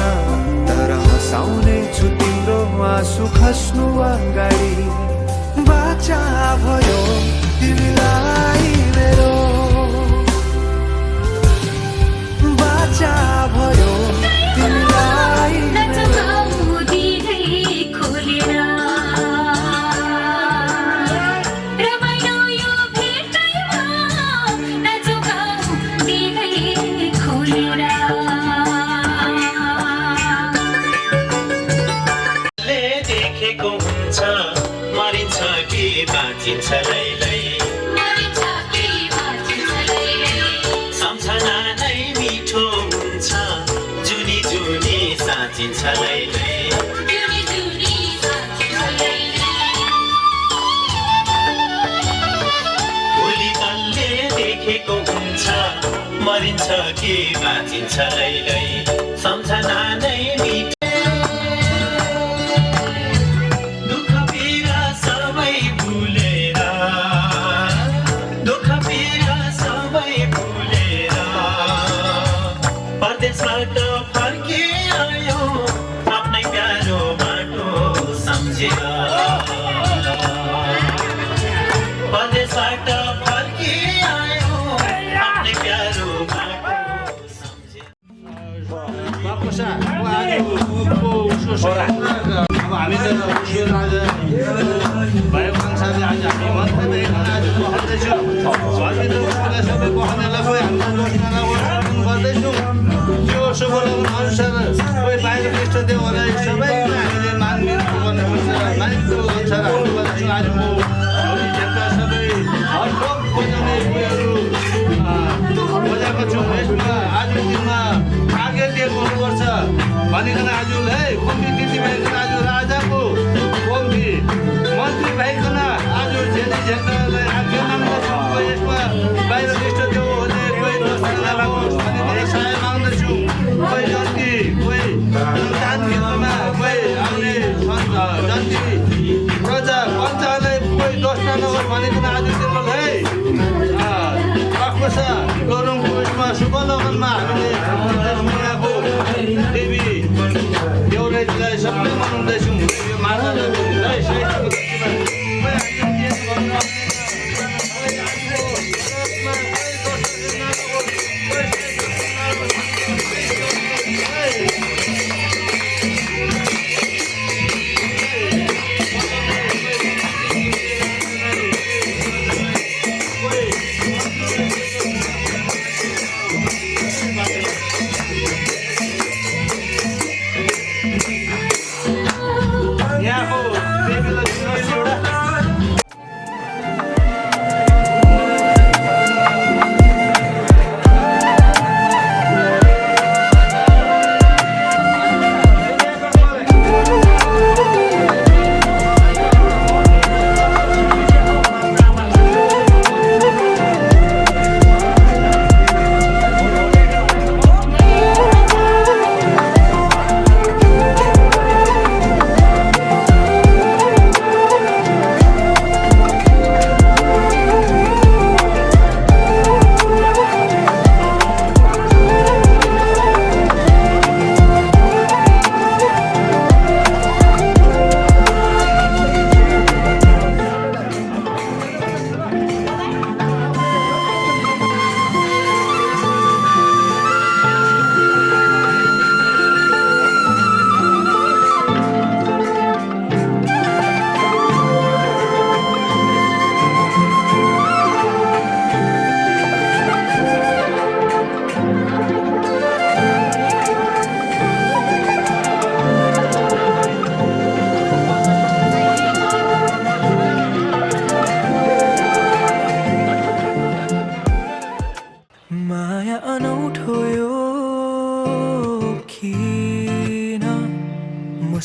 तर हँसाउने छु तिम्रो आँसु खस्नु अगाडि बाचा भयो तिमीलाई मेरो बाचा भयो तिमीलाई देखेको हुन्छ मरिन्छ कि बाँचिन्छ लैलै सम्झना नै मिठो हुन्छ जुनी जुनी साँचिन्छ लैलै भोलि तलले देखेको हुन्छ मरिन्छ कि बाँचिन्छ लैलै सम्झना नै मिठो परदेशबाट फर्के आयो आफ्नै प्यारो बाटो सम्झेर परदेशबाट फर्के आयो आफ्नै प्यारो बाटो सम्झेर अब हामी त आज भएको संसारले आज हामी मन्त्रीले आज पखाल्दैछौँ घरभित्र सबै पखाल्नेलाई कोही हामी गर्दैछौँ त्यो शुभ लगन अनुसार कोही बाहिर इष्ट देवहरूलाई सबैमा हामीले मानबिन गर्नुपर्छ मानिसको अनुसार हामी गर्दैछौँ आज म सबै हरथोक बजाउने उयोहरू बजाएको छु यसमा आजको दिनमा आगे दिएको हुनुपर्छ भनिकन आज है कम्ती तिथि भइकन आज राजाको कम्ती मन्त्री भइकन आज झेली झेल्दालाई आज्ञा माग्दछु यसमा बाहिर इष्ट देवहरूले कोही दसजना लागोस् भनिकन सहाय माग्दछु कोही जन्ती कोही दान खेतमा कोही आउने जन्ती प्रजा पञ्चायतलाई कोही दसजना नहोस् भनिकन आज दिनको है अक्सा गरौँ उसमा शुभ लगनमा हामीले महिनाको देवी देउराईलाई सबै मनाउँदैछौँ यो मातालाई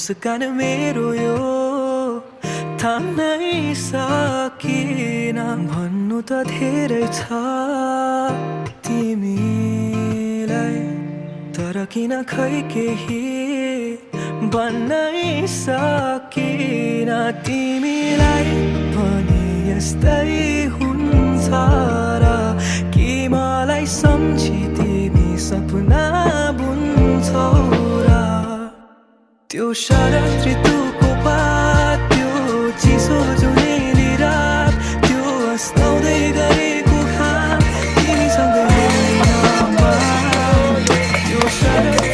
मुस्कान मेरो यो थाम्नै सकिन भन्नु त धेरै छ तिमीलाई तर किन खै केही भन्नै सकिन तिमीलाई पनि यस्तै हुन्छ र कि मलाई सम्झी तिमी सपना बुन्छौ र त्यो शरद ऋतुको पात त्यो चिसो जुनेली रात त्यो अस्ताउँदै गरेको घाम तिमीसँग हेर्नमा त्यो शरद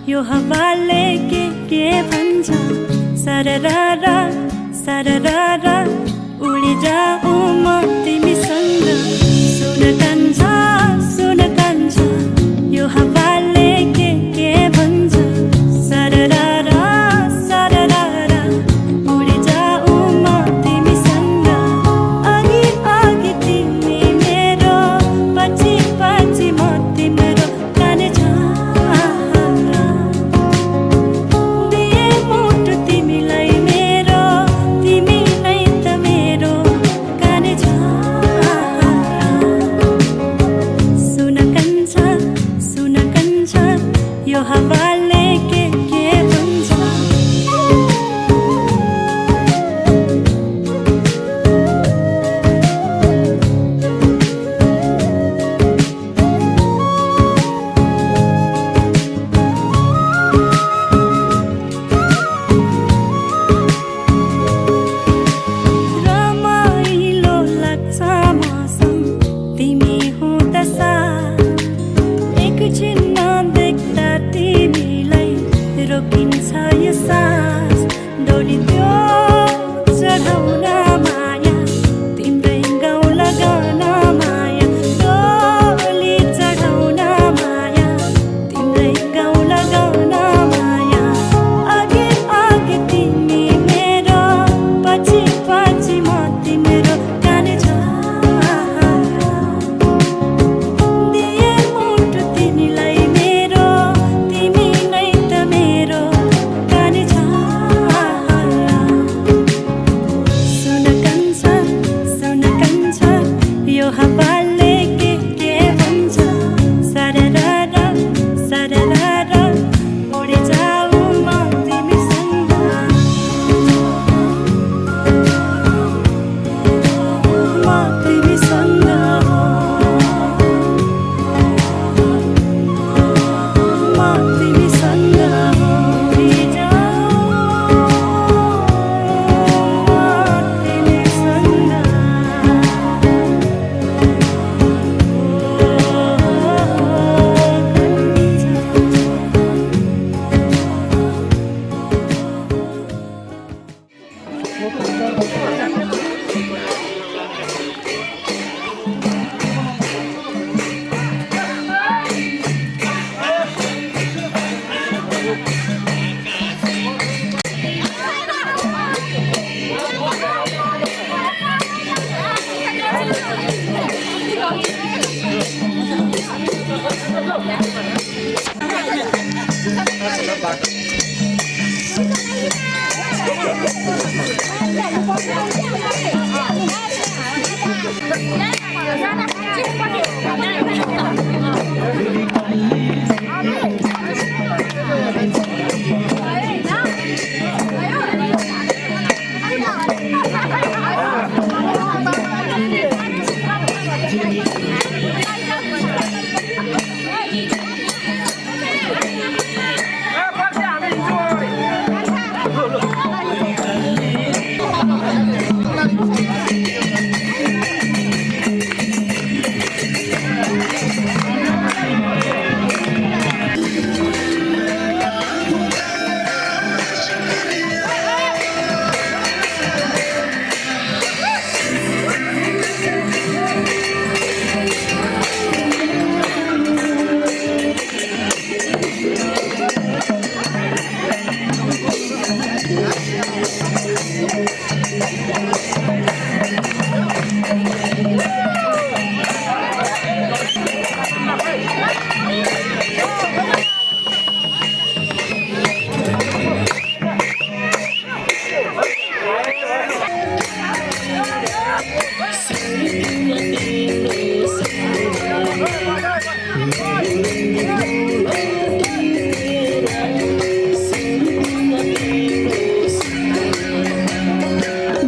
यो हवाले के भन्छ सररारा सररारा उडी जाऊ म तिमीसँग सुन कान्छ यो हवाले के भन्छ सररारा सररारा उडी जाऊ म तिमीसँग अघि अघि तिमी मेरो पछि पछि म तिम्रो काने छ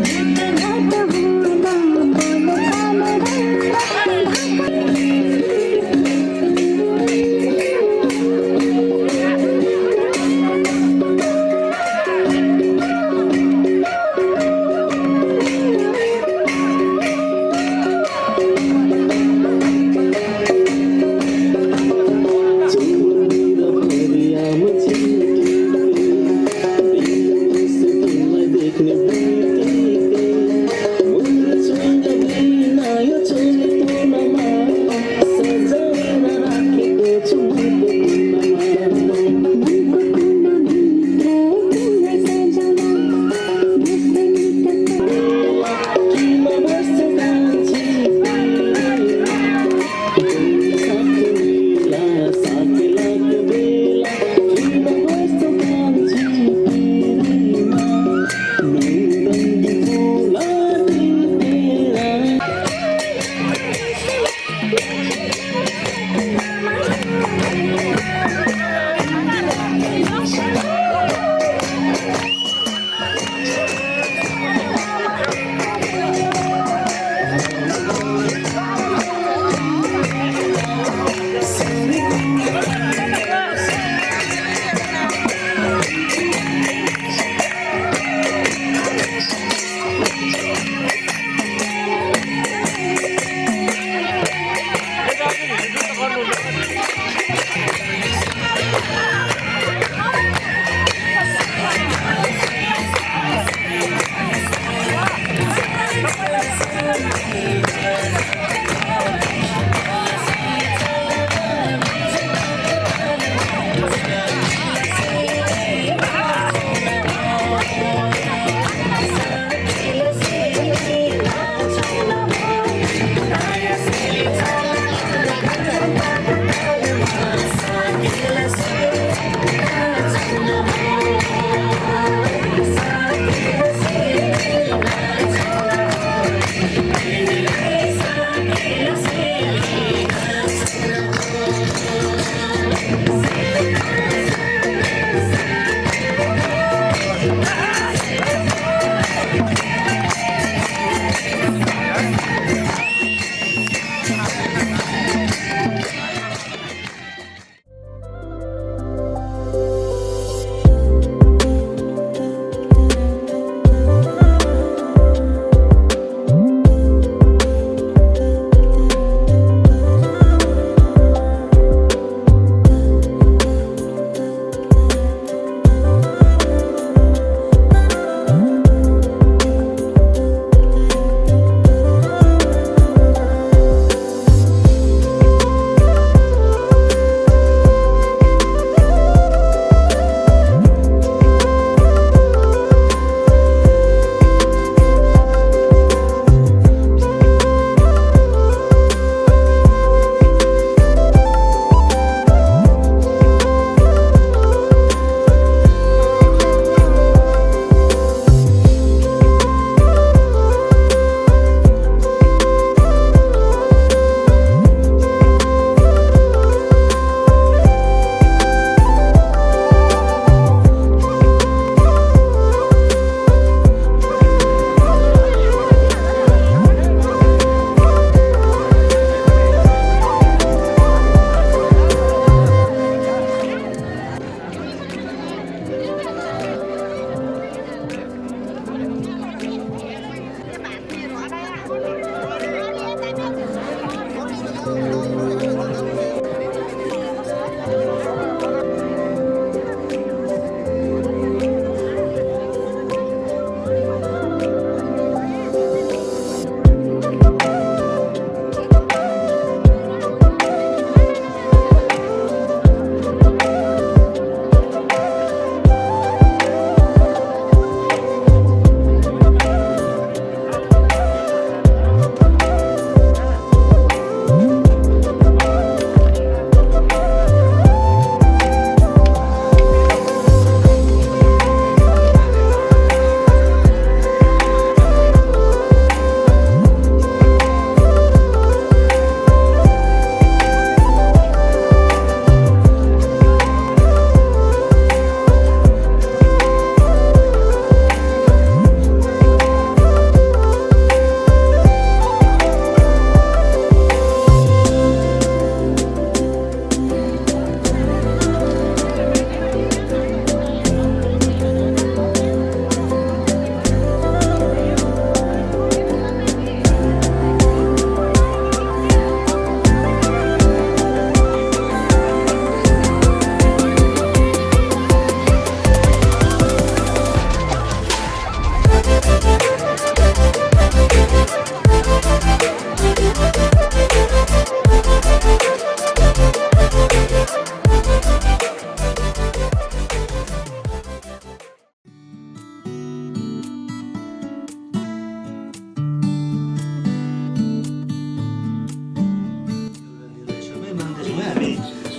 जितना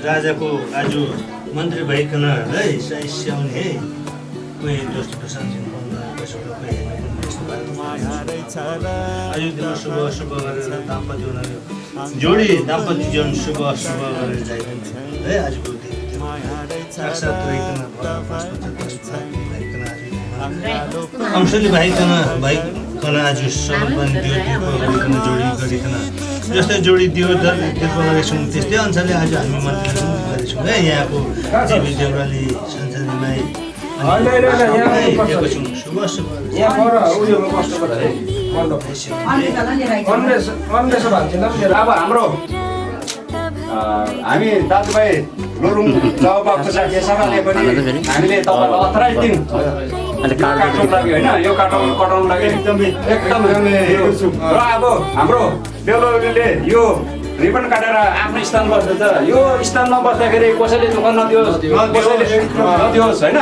राजाको आज मन्त्री भइकन है स्याउने है कोही दोस्रो सानसिन आयुर्दिन शुभ शुभ गरेर दाम्पत्य हुन जोडी दाम्पत्य जीवन शुभ शुभ गरेर जाइदिन्छ है आजको दिन साक्षात् अंशले भाइकन आज समर्पण दियो जोडी गरिकन जस्तै जोडी दियो दीर्घ गरेछौँ त्यस्तै अनुसारले आज हामी मन्दिर गरेछौँ है यहाँको जीवी देउराली सञ्चारीमाई शुभ शुभ अब हाम्रो हामी दाजुभाइ लोरुङ चौपाको सभाले पनि हामीले तपाईँलाई अथराइज दिउँ काट्नु लागि होइन यो कटाउनु लागि एकदम र अब हाम्रो बेलुले यो रिबन काटेर आफ्नो स्थान बस्दैछ यो स्थानमा बस्दाखेरि कसैले दुःख नदियोस् होइन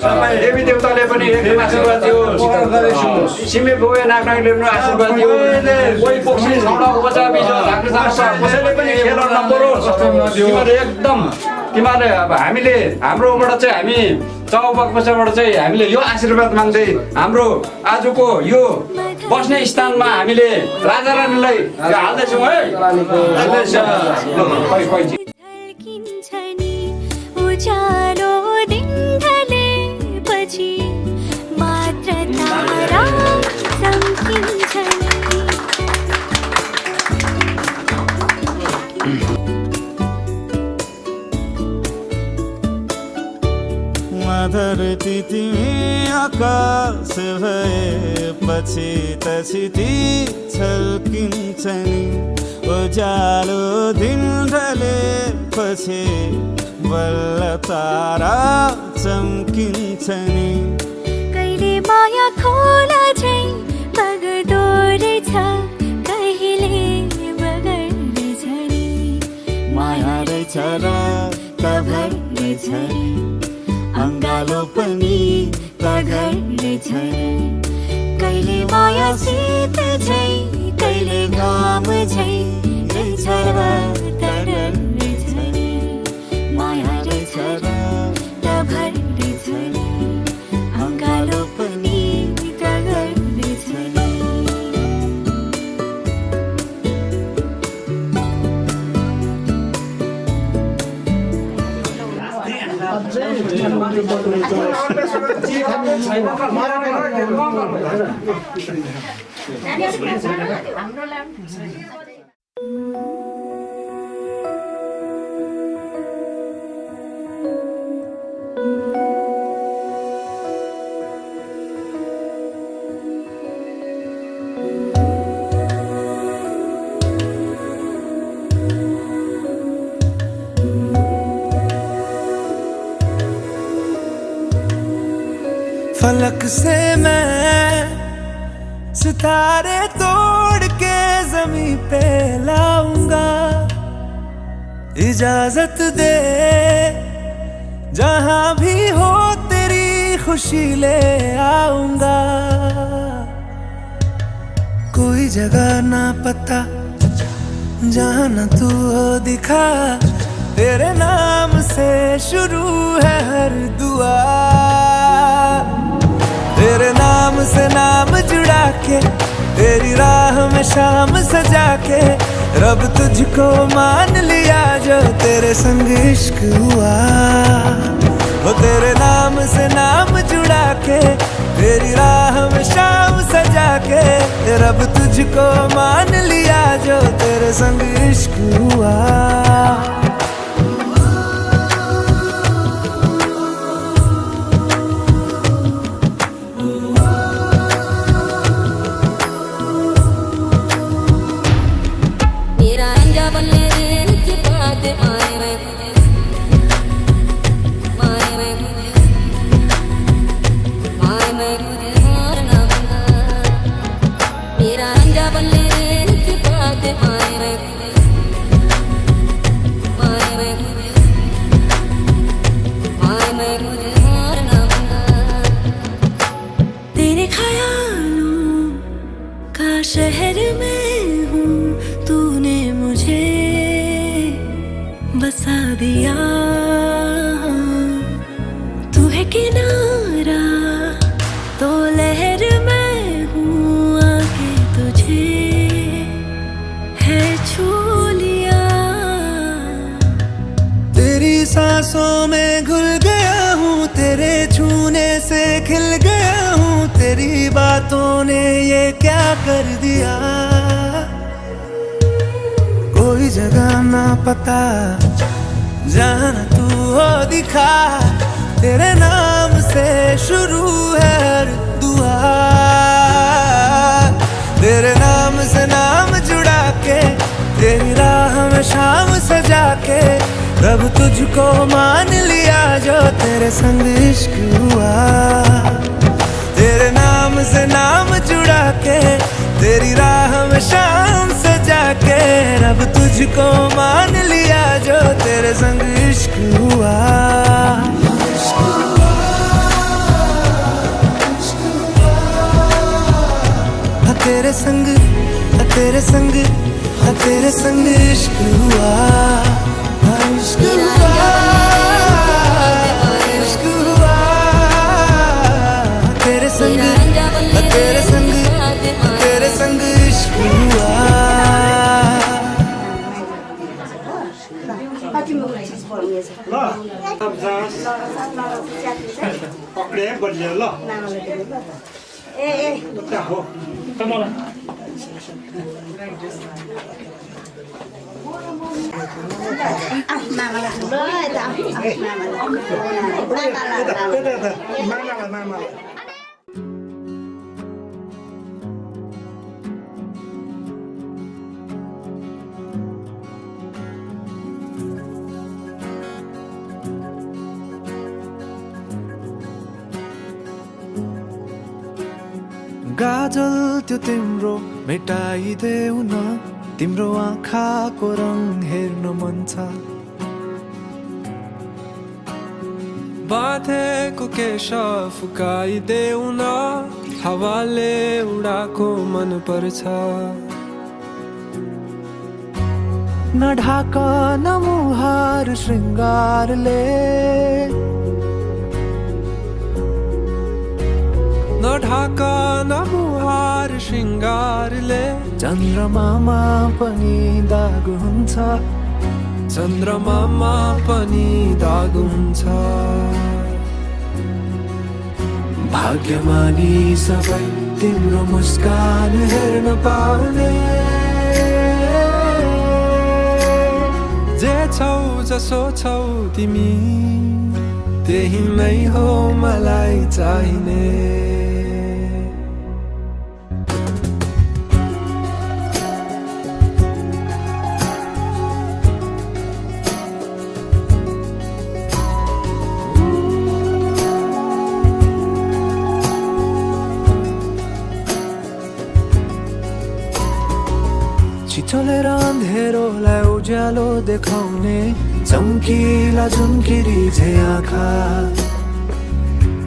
देवी देवताले पनि एकदम आशीर्वाद दियोस् सिमे बुवे नागनागले पनि आशीर्वाद दियोस् कोही पोक्सी छौडा उपजा बिजो लाग्ने समस्या कसैले पनि खेल नपरोस् तिमीहरूले एकदम तिमीहरूले अब हामीले हाम्रोबाट चाहिँ हामी चौपाकोबाट चाहिँ हामीले यो आशीर्वाद माग्दै हाम्रो आजको यो बस्ने स्थानमा हामीले राजा रानीलाई हाल्दैछौँ है मात्र तारा चम्किन्छ धरती तिमी आकाश भएपछि तछिती छल्किन्छ नि उज्यालो दिन ढलेपछि बल्ल तारा चम्किन्छ नि कहिले माया खोला झै बग्दो रहेछ कहिले बगड्दैछ नि माया रहेछ र तभर रहेछ नि अङ्गालो पनि तघर रहेछ नि कहिले माया शीत झै कहिले घाम झै रहेछ र तरल रहेछ नि माया रहेछ र तभर रहेछ नि अङ्गालो पनि तघर रहेछ नि फलक से मैं सितारे तोड़ के जमीन पे लाऊंगा इजाजत दे जहां भी हो तेरी खुशी ले आऊंगा कोई जगह ना पता जहां न तू हो दिखा तेरे नाम से शुरू है हर दुआ तेरे नाम से नाम जुड़ा के तेरी राह में शाम सजा के रब तुझको मान लिया जो तेरे संग इश्क हुआ वो तेरे नाम से नाम जुड़ा के तेरी राह में शाम सजा के रब तुझको मान लिया जो तेरे संग इश्क हुआ तेरे ख्यालों का शहर में हूँ तूने मुझे बस सा दिया तू है किनारा तो लहर मैं हूँ आके तुझे है छू लिया तेरी सांसों में घुल गया हूँ तेरे छूने से खिल गया हूँ तेरी बातों ने ये क्या कर दिया कोई जगह ना पता जाना तू हो दिखा तेरे नाम से शुरू है हर दुआ तेरे नाम से नाम जुड़ा के तेरी राह में शाम सजा के रब तुझको मान लिया जो तेरे संग इश्क हुआ तेरे नाम से नाम जुड़ा के तेरी राह में शाम सजा के रब तुझको मान लिया जो तेरे संग इश्क हुआ तेरे संग तेरे संग तेरे संग इश्क हुआ इश्क हुआ इश्क हुआ तेरे संग तेरे संग तेरे संग इश्क हुआ पक्रे बलियो ल हो गाजल त्यो तिम्रो मेटाइदेऊ न तिम्रो आँखाको रङ हेर्न मन छ बाँधेको केश फुकाइदेऊ न हावाले उडाको मन पर्छ न ढाक न मुहार श्रृङ्गारले न ढाक न मुहार श्रृङ्गारले चन्द्रमामा पनि दाग हुन्छ चन्द्रमामा पनि दाग हुन्छ भाग्यमानी सबै तिम्रो मुस्कान हेर्न पाउने जे छौ जसो छौ तिमी त्यही नै हो मलाई चाहिने चलेर अँधेरोलाई उज्यालो देखाउने चम्किला झुम्किरी झे आँखा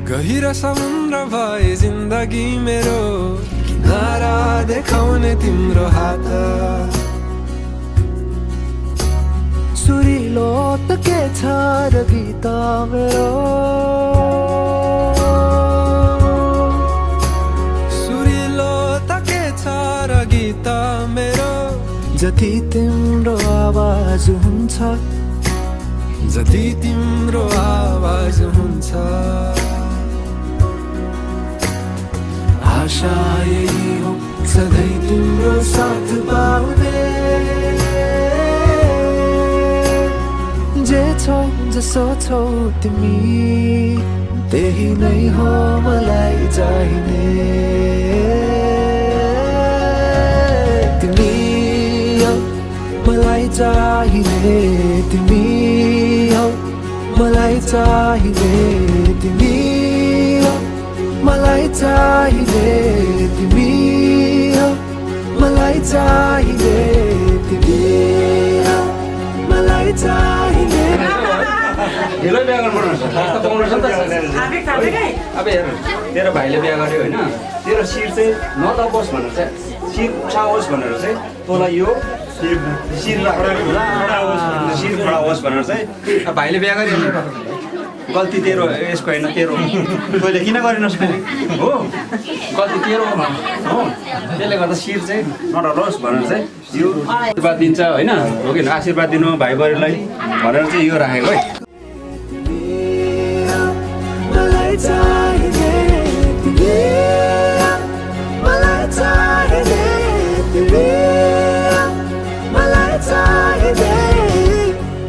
गहिरो समुद्र भए जिन्दगी मेरो किनारा देखाउने तिम्रो हात सुरिलो त के छ र गीत मेरो सुरिलो त के छ र गीत मेरो जति तिम्रो आवाज हुन्छ जति तिम्रो आवाज हुन्छ आशा यही हो सधैँ तिम्रो साथ पाउने जे छौ जसो छौ तिमी त्यही नै हो मलाई चाहिने मलाई चाहिने तिमी हौ मलाई चाहिने तिमी हौ मलाई चाहिने तिमी हौ मलाई चाहिने तिमी हौ मलाई चाहिने ढिलो बिहा गर्नुपर्छ अब हेर तेरो भाइले बिहा गर्यो होइन तेरो शिर चाहिँ नदबोस् भनेर चाहिँ शिर उठाओस् भनेर चाहिँ तँलाई यो शिर खडा होस् भनेर चाहिँ भाइले बिहा गरे गल्ती तेरो यसको होइन तेरो तैँले किन गरिनस् फेरि हो गल्ती तेरो हो त्यसले गर्दा शिर चाहिँ नडरोस् भनेर चाहिँ यो आशीर्वाद दिन्छ होइन हो कि आशीर्वाद दिनु भाइ बहिनीलाई भनेर चाहिँ यो राखेको है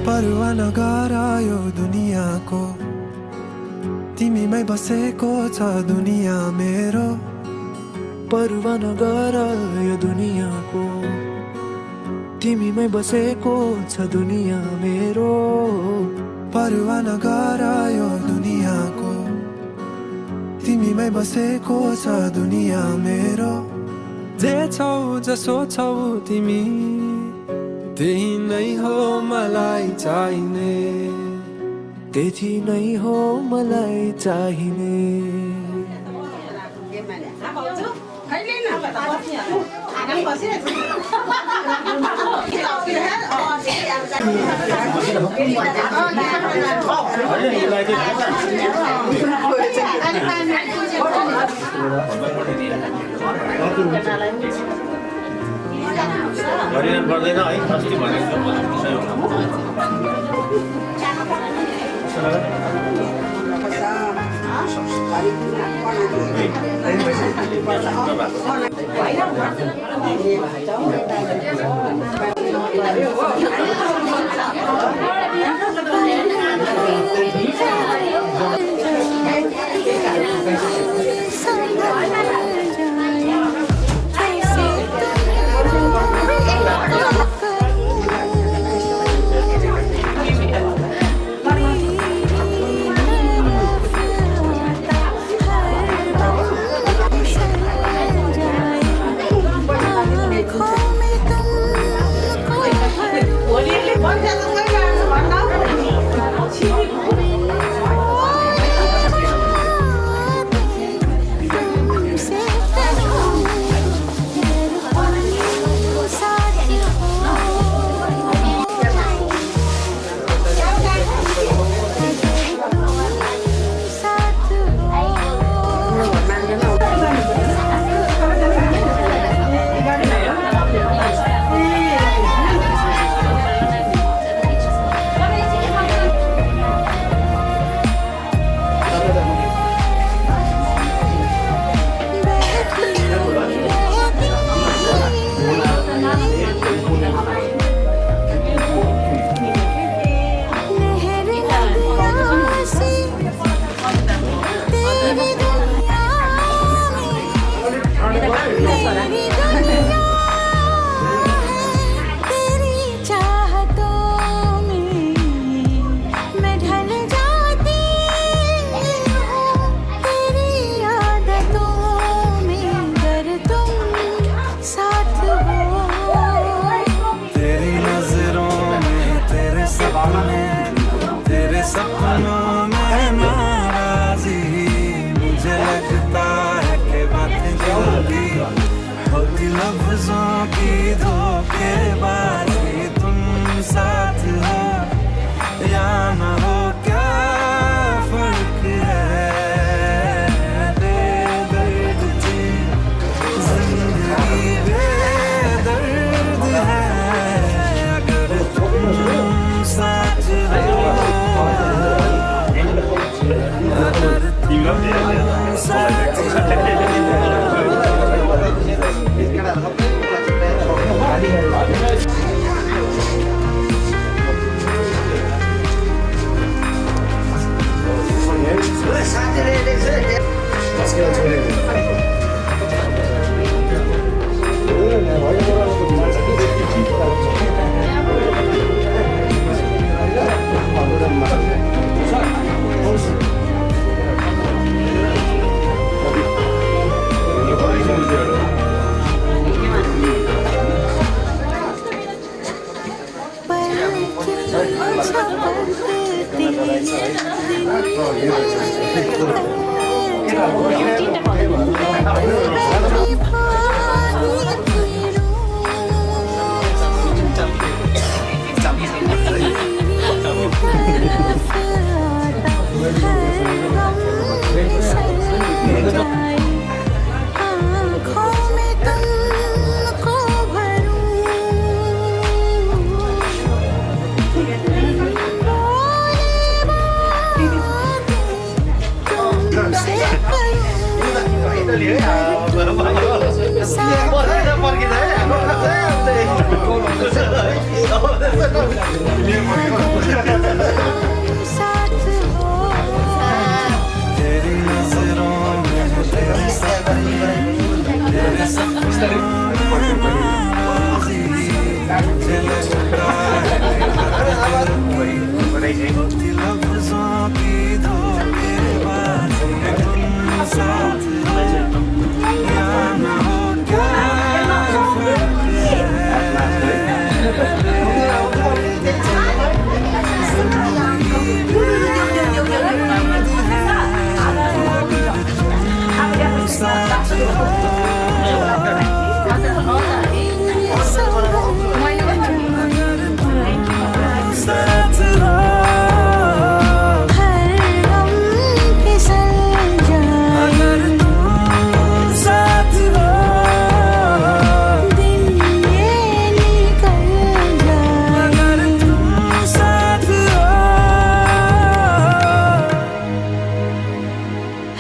परवा नगर यो दुनियाँको तिमीमै बसेको छ दुनियाँ मेरो परवा नगर यो दुनियाँको तिमीमै बसेको छ दुनियाँ मेरो परवा नगर यो दुनियाँको तिमीमै बसेको छ दुनियाँ मेरो जे छौ जसो छौ तिमी त्यही नै हो मलाई चाहिने त्यही नै हो मलाई चाहिने पर्दैन है अस्ति भनेको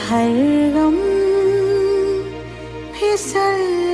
हर गम फिसल